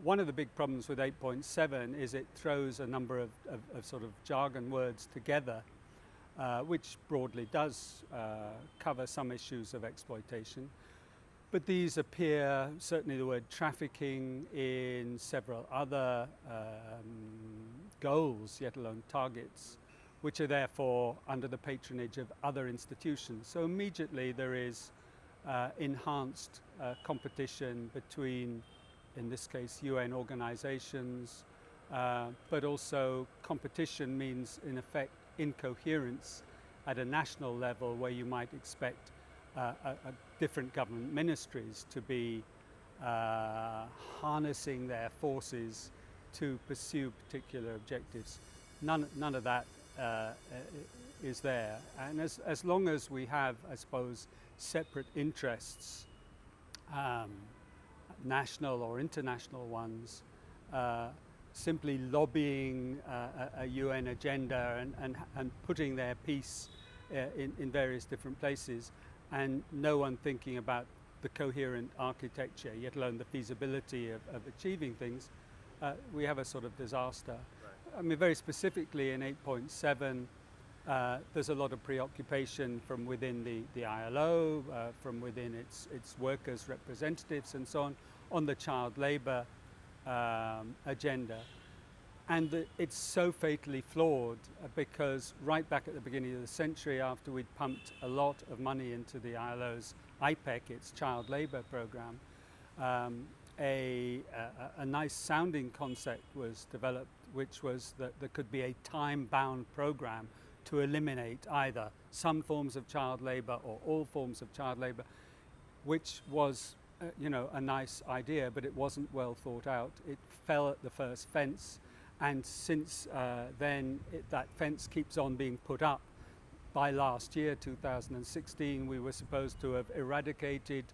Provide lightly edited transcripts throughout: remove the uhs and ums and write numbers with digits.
one of the big problems with 8.7 is it throws a number of sort of jargon words together, which broadly does cover some issues of exploitation. But these appear, certainly the word trafficking, in several other goals, yet alone targets, which are therefore under the patronage of other institutions. So immediately there is enhanced competition between, in this case, UN organizations, but also competition means, in effect, incoherence at a national level where you might expect different government ministries to be harnessing their forces to pursue particular objectives. None of that is there. And as long as we have, I suppose, separate interests, national or international ones, simply lobbying a UN agenda and putting their piece in various different places, and no one thinking about the coherent architecture, yet alone the feasibility of achieving things, we have a sort of disaster. Right. I mean, very specifically in 8.7, there's a lot of preoccupation from within the ILO, from within its workers' representatives and so on the child labour agenda. And it's so fatally flawed because right back at the beginning of the century, after we'd pumped a lot of money into the ILO's IPEC, its child labour programme, a nice sounding concept was developed, which was that there could be a time-bound programme to eliminate either some forms of child labour or all forms of child labour, which was a nice idea, but it wasn't well thought out. It fell at the first fence. And since then, that fence keeps on being put up. By last year, 2016, we were supposed to have eradicated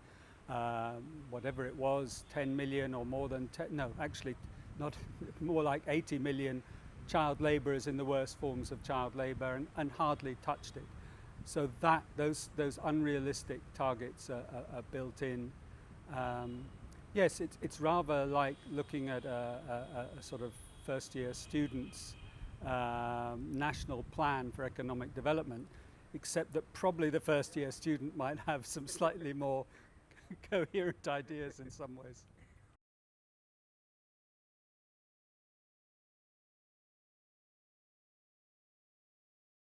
whatever it was, 10 million or more than 10, no, actually not, more like 80 million child labourers in the worst forms of child labour, and hardly touched it. So that those unrealistic targets are built in. Yes, it's rather like looking at a sort of first-year students' national plan for economic development, except that probably the first-year student might have some slightly more coherent ideas in some ways.